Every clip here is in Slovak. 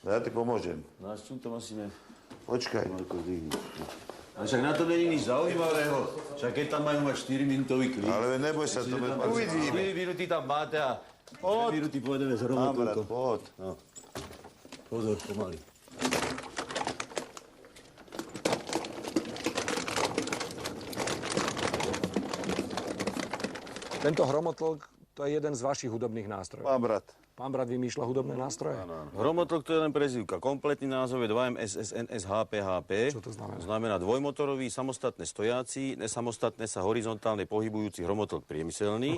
Ja ti pomôžem. No a s čím to musíme... Počkaj. A však na to není nič zaujímavého. Však keď tam majú mať 4-minútový klip... Ale neboj sa, to uvidíme. 4 minúty tam máte a... 4 minúty pôjdeme s Mám brat, Hromotolkom. poď. No. Pozor, pomaly. Tento hromotlk, to je jeden z vašich hudobných nástrojov. Mám brat. Pán brat vymýšľa hudobné nástroje? Áno. Hromotlk to je len prezývka. Kompletný názov je 2MSSNSHPHP. Čo to znamená? Znamená dvojmotorový, samostatne stojáci, nesamostatne sa horizontálne pohybujúci hromotlk priemyselný.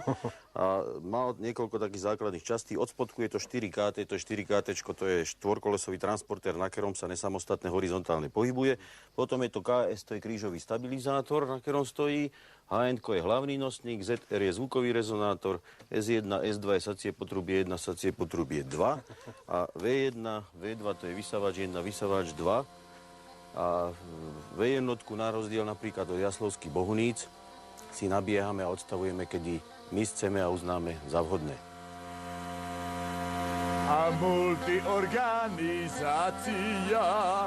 A má niekoľko takých základných častí. Od spodku je to 4KT, to je 4KT, to je štvorkolesový transportér, na ktorom sa nesamostatne horizontálne pohybuje. Potom je to KS, to je krížový stabilizátor, na ktorom stojí. HN je hlavný nosník, ZR je zvukový rezonátor, S1, S2 je sacie potrubie 1, sacie potrubie 2 a V1, V2 to je vysávač 1, vysávač 2 a V1 na rozdiel napríklad od Jaslovských Bohuníc si nabiehame a odstavujeme, kedy my chceme a uznáme za vhodné. A multiorganizácia,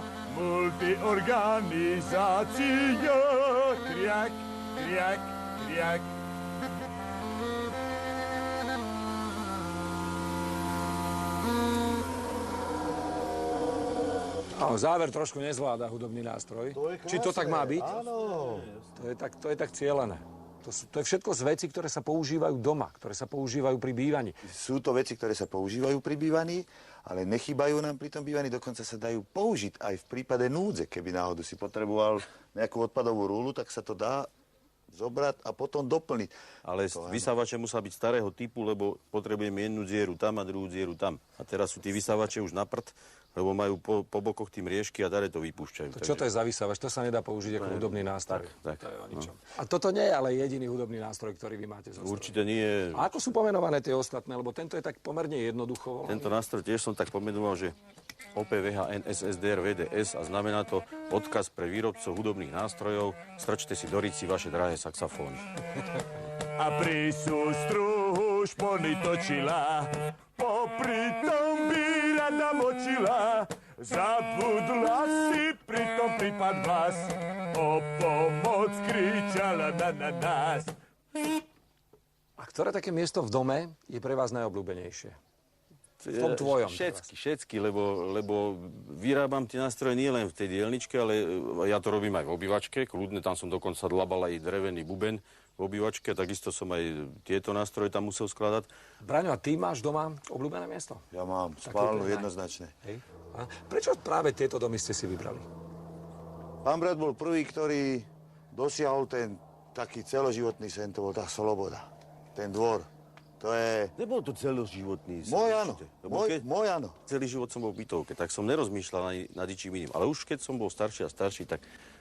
kriak, kriak, kriak. Záver trošku nezvláda hudobný nástroj. Či to tak má byť? Áno. To je tak cielené. To je všetko z vecí, ktoré sa používajú doma, ktoré sa používajú pri bývaní. Sú to veci, ktoré sa používajú pri bývaní, ale nechýbajú nám pri tom bývaní, dokonca sa dajú použiť aj v prípade núdze. Keby náhodou si potreboval nejakú odpadovú rúlu, tak sa to dá zobrať a potom doplniť. Ale vysávače musia byť starého typu, lebo potrebujeme jednu dzieru tam a druhú dzieru tam. A teraz sú tí vysávače už na prd, lebo majú po bokoch tým riešky a dare to vypúšťajú. Čo to je za vysávač? To sa nedá použiť ako hudobný nástroj. Tak. To je o ničom. A toto nie je ale jediný hudobný nástroj, ktorý vy máte zo stroju. Určite nie. A ako sú pomenované tie ostatné? Lebo tento je tak pomerne jednoducho. Tento nástroj tiež som tak pomenoval, že OPVH NSSDR VDS a znamená to odkaz pre výrobcov hudobných nástrojov. Strčte si do rici vaše drahé saxofóny. A pri sústruhu špony točila, popri tom by rada močila, zabudla si, pritom prípad vás, o pomoc kričala na nás. A ktoré také miesto v dome je pre vás najobľúbenejšie? V tom tvojom. Všetky, lebo vyrábam tie nástroje nie len v tej dielničke, ale ja to robím aj v obývačke. Kľudne, tam som dokonca dlabal aj drevený buben v obývačke, takisto som aj tieto nástroje tam musel skladať. Braňo, a ty máš doma obľúbené miesto? Ja mám spálnu jednoznačne. Hej. A prečo práve tieto domy ste si vybrali? Pán brat bol prvý, ktorý dosiahol ten taký celoživotný sen, to bol tá sloboda. Ten dvor. To je... Nebol to celoživotný sen. Môj áno. Môj áno. Celý život som bol v bytovke, tak som nerozmýšľal nad ničím iným. Ale už keď som bol starší a starší, tak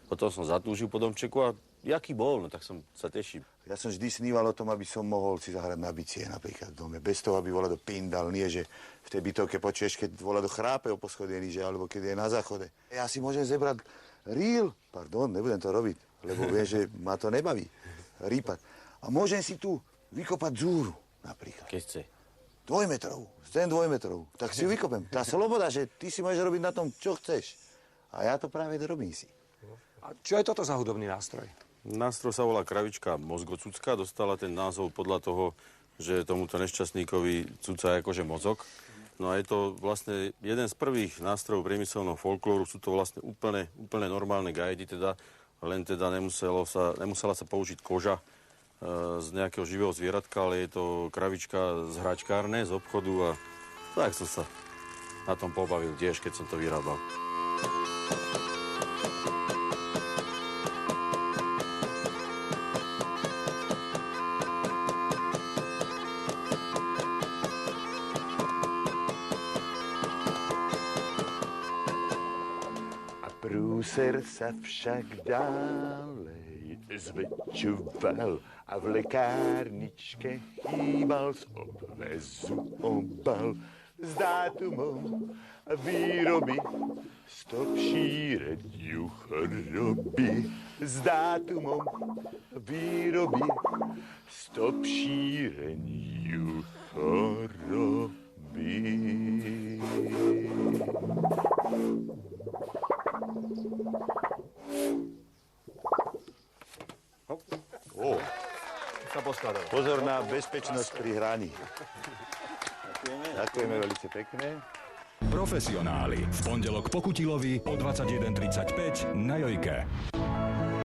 potom som zatúžil po domčeku a jaký bol, no tak som sa teším. Ja som vždy sníval o tom, aby som mohol si zahrať na bicie napríklad v dome. Bez toho, aby volado pindal. Nie, že v tej bytovke počuješ, keď volado chrápe o poschodie níže, alebo keď je na záchode. Ja si môžem zebrať nebudem to robiť, lebo viem, že ma to nebaví. Rýpať. A môžem si tu vykopať dzúru. Napríklad. Keď chce. 2-metrovú. Chcem 2-metrovú. Tak si ju vykopem. Tá sloboda, že ty si môžeš robiť na tom, čo chceš. A ja to práve robím si. A čo je toto za hudobný nástroj? Nástroj sa volá kravička mozgocucka. Dostala ten názov podľa toho, že tomuto nešťastníkovi cuca je akože mozog. No a je to vlastne jeden z prvých nástrojov priemyselného folklóru. Sú to vlastne úplne normálne gajdy, len nemusela sa použiť koža z nejakého živého zvieratka, ale je to kravička z hračkárne, z obchodu a tak som sa na tom pobavil tiež, keď som to vyrábal. A prúser sa však ďalej zväčšoval a v lekárničke chýbal z obväzu obal s dátumom výroby. Stop šíreniu choroby s dátumom výroby. Stop šíreniu choroby. sa poskladalo. Pozor na bezpečnosť pri hraní. Ďakujeme veľmi pekne. Profesionáli. V pondelok po Kutilovi o 21:35 na Jojke.